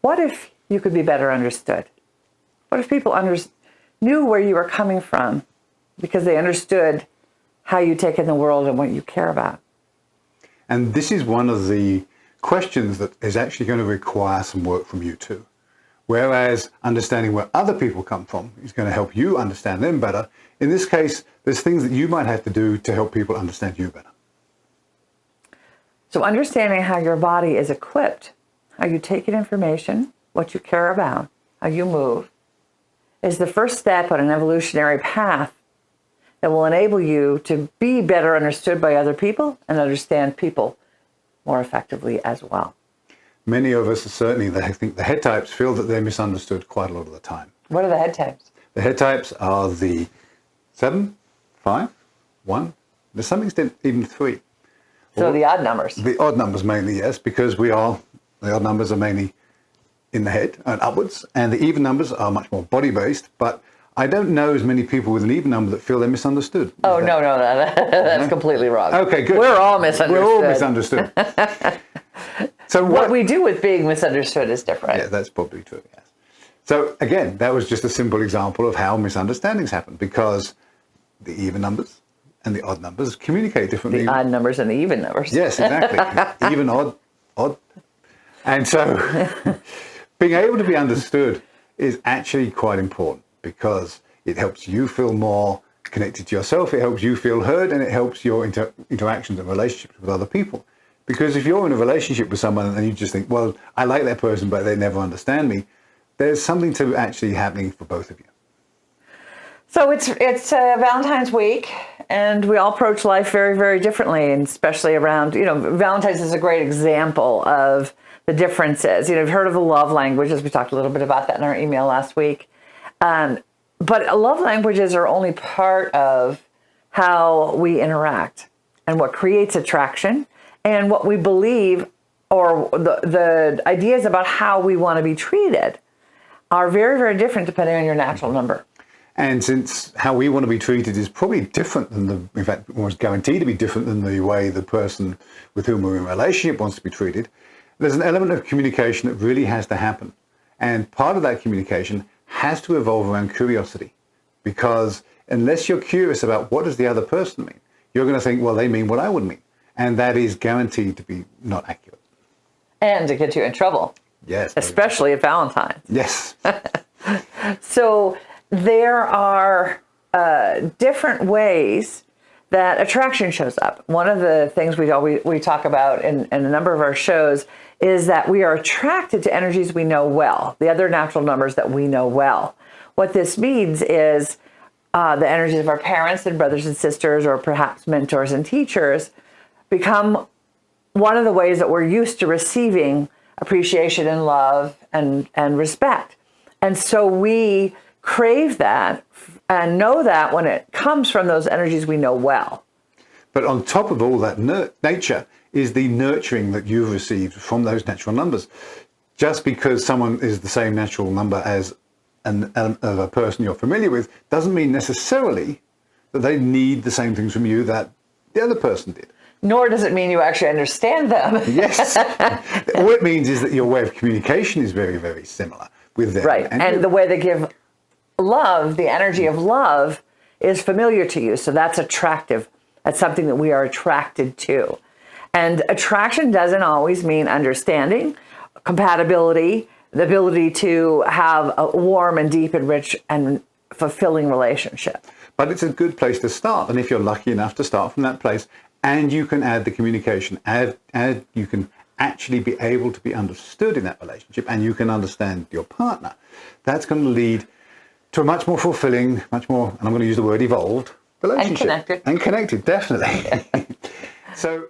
what if you could be better understood? What if people knew where you were coming from because they understood how you take in the world and what you care about? And this is one of the questions that is actually going to require some work from you too. Whereas understanding where other people come from is going to help you understand them better. In this case, there's things that you might have to do to help people understand you better. So understanding how your body is equipped, how you take in information, what you care about, how you move, is the first step on an evolutionary path that will enable you to be better understood by other people and understand people more effectively as well. Many of us, certainly, I think the head types feel that they're misunderstood quite a lot of the time. What are the head types? The head types are the 7, 5, 1, to some extent even 3. So the odd numbers. The odd numbers mainly, yes, because the odd numbers are mainly in the head and upwards, and the even numbers are much more body-based, but I don't know as many people with an even number that feel they're misunderstood. Oh, no, that's completely wrong. Okay, good. We're all misunderstood. We're all misunderstood. So what we do with being misunderstood is different. Yeah, that's probably true, yes. So again, that was just a simple example of how misunderstandings happen, because the even numbers and the odd numbers communicate differently. The odd numbers and the even numbers. Yes, exactly. Even, odd. And so being able to be understood is actually quite important, because it helps you feel more connected to yourself, it helps you feel heard, and it helps your interactions and relationships with other people. Because if you're in a relationship with someone and you just think, well, I like that person, but they never understand me, there's something to actually happening for both of you. So it's Valentine's week, and we all approach life very, very differently, and especially around, Valentine's is a great example of the differences. You've heard of the love languages. We talked a little bit about that in our email last week. But love languages are only part of how we interact and what creates attraction and what we believe, or the ideas about how we want to be treated are very, very different depending on your natural number. And since how we want to be treated is probably different than in fact, almost guaranteed to be different than the way the person with whom we're in a relationship wants to be treated, there's an element of communication that really has to happen. And part of that communication has to evolve around curiosity, because unless you're curious about what does the other person mean, you're going to think, well, they mean what I would mean. And that is guaranteed to be not accurate. And to get you in trouble. Yes. Especially at Valentine's. Yes. So there are different ways that attraction shows up. One of the things we talk about in a number of our shows is that we are attracted to energies we know well, the other natural numbers that we know well. What this means is the energies of our parents and brothers and sisters, or perhaps mentors and teachers, become one of the ways that we're used to receiving appreciation and love and respect. And so we crave that and know that when it comes from those energies we know well. But on top of all that nature is the nurturing that you've received from those natural numbers. Just because someone is the same natural number as a person you're familiar with doesn't mean necessarily that they need the same things from you that the other person did. Nor does it mean you actually understand them. Yes. All it means is that your way of communication is very, very similar with them. Right. And the way they give love, the energy of love, is familiar to you. So that's attractive. That's something that we are attracted to. And attraction doesn't always mean understanding, compatibility, the ability to have a warm and deep and rich and fulfilling relationship. But it's a good place to start. And if you're lucky enough to start from that place, and you can add the communication, you can actually be able to be understood in that relationship, and you can understand your partner, that's going to lead to a much more fulfilling, much more, and I'm going to use the word evolved, relationship. And connected. And connected, definitely. So